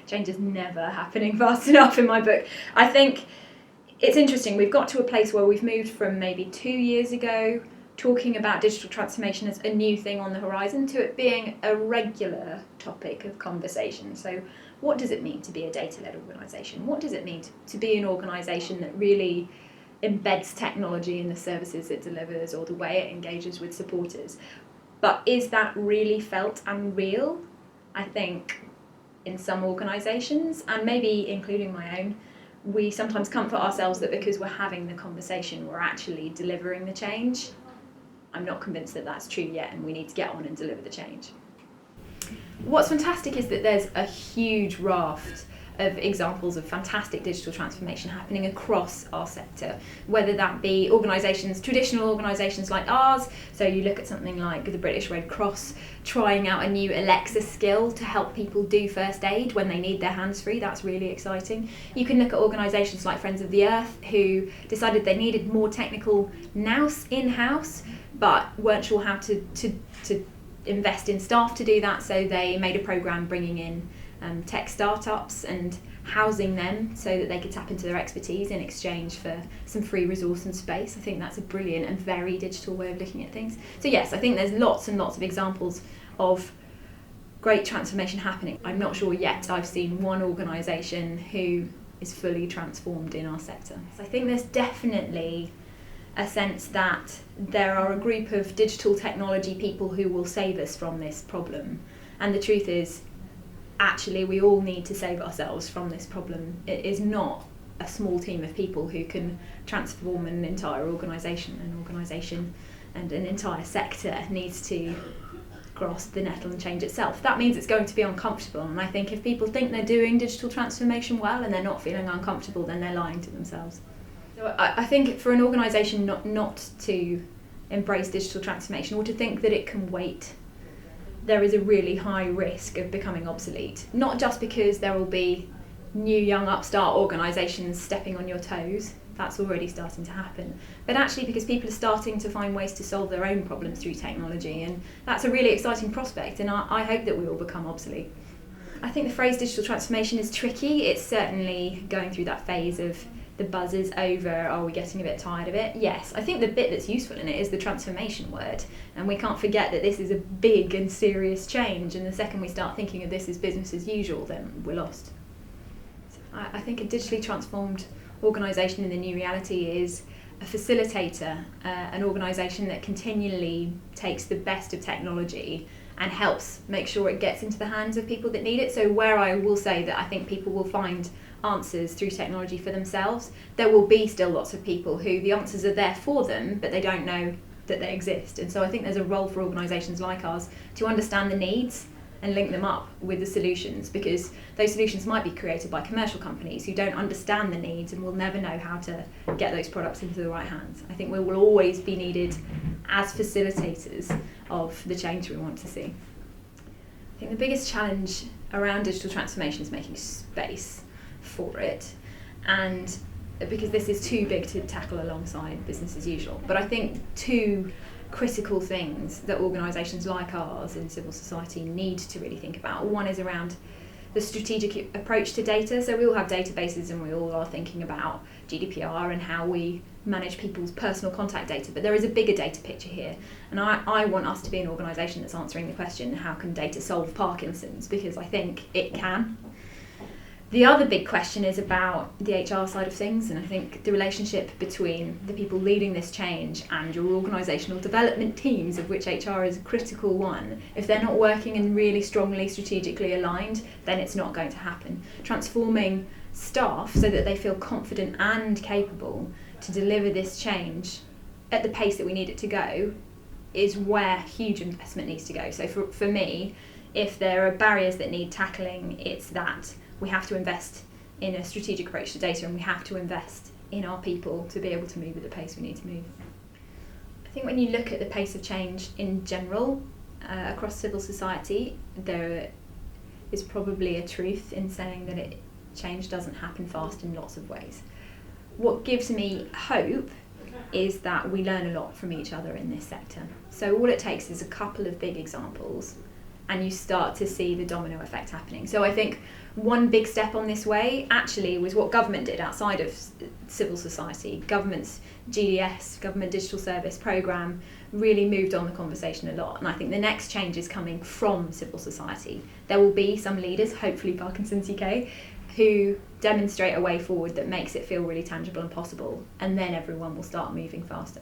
change is never happening fast enough in my book. I think it's interesting, we've got to a place where we've moved from maybe 2 years ago talking about digital transformation as a new thing on the horizon to it being a regular topic of conversation. So what does it mean to be a data-led organisation? What does it mean to be an organisation that really embeds technology in the services it delivers or the way it engages with supporters? But is that really felt and real? I think in some organisations, and maybe including my own, we sometimes comfort ourselves that because we're having the conversation, we're actually delivering the change. I'm not convinced that that's true yet, and we need to get on and deliver the change. What's fantastic is that there's a huge raft of examples of fantastic digital transformation happening across our sector, whether that be organisations, traditional organisations like ours. So you look at something like the British Red Cross trying out a new Alexa skill to help people do first aid when they need their hands free. That's really exciting. You can look at organisations like Friends of the Earth, who decided they needed more technical nous in-house but weren't sure how to invest in staff to do that, so they made a programme bringing in tech startups and housing them so that they could tap into their expertise in exchange for some free resource and space. I think that's a brilliant and very digital way of looking at things. So yes, I think there's lots and lots of examples of great transformation happening. I'm not sure yet I've seen one organisation who is fully transformed in our sector. So I think there's definitely a sense that there are a group of digital technology people who will save us from this problem. And the truth is, actually, we all need to save ourselves from this problem. It is not a small team of people who can transform an entire organisation. An organisation and an entire sector needs to grasp the nettle and change itself. That means it's going to be uncomfortable, and I think if people think they're doing digital transformation well and they're not feeling uncomfortable, then they're lying to themselves. So I think for an organisation not to embrace digital transformation or to think that it can wait, there is a really high risk of becoming obsolete. Not just because there will be new young upstart organisations stepping on your toes, that's already starting to happen, but actually because people are starting to find ways to solve their own problems through technology, and that's a really exciting prospect, and I hope that we will become obsolete. I think the phrase digital transformation is tricky. It's certainly going through that phase of the buzz is over, are we getting a bit tired of it? Yes, I think the bit that's useful in it is the transformation word, and we can't forget that this is a big and serious change, and the second we start thinking of this as business as usual, then we're lost. So I think a digitally transformed organisation in the new reality is a facilitator, an organisation that continually takes the best of technology and helps make sure it gets into the hands of people that need it. So where I will say that I think people will find answers through technology for themselves, there will be still lots of people who the answers are there for them, but they don't know that they exist. And so I think there's a role for organisations like ours to understand the needs and link them up with the solutions, because those solutions might be created by commercial companies who don't understand the needs and will never know how to get those products into the right hands. I think we will always be needed as facilitators of the change we want to see. I think the biggest challenge around digital transformation is making space for it, and because this is too big to tackle alongside business as usual. But I think two critical things that organisations like ours in civil society need to really think about. One is around the strategic approach to data. So we all have databases and we all are thinking about GDPR and how we manage people's personal contact data, but there is a bigger data picture here, and I want us to be an organisation that's answering the question, how can data solve Parkinson's? Because I think it can. The other big question is about the HR side of things, and I think the relationship between the people leading this change and your organisational development teams, of which HR is a critical one. If they're not working and really strongly strategically aligned, then it's not going to happen. Transforming staff so that they feel confident and capable to deliver this change at the pace that we need it to go is where huge investment needs to go. So for me, if there are barriers that need tackling, it's that we have to invest in a strategic approach to data, and we have to invest in our people to be able to move at the pace we need to move. I think when you look at the pace of change in general across civil society, there is probably a truth in saying that change doesn't happen fast in lots of ways. What gives me hope is that we learn a lot from each other in this sector. So all it takes is a couple of big examples and you start to see the domino effect happening. So I think one big step on this way actually was what government did outside of civil society. Government's GDS, Government Digital Service Programme, really moved on the conversation a lot. And I think the next change is coming from civil society. There will be some leaders, hopefully Parkinson's UK, who demonstrate a way forward that makes it feel really tangible and possible. And then everyone will start moving faster.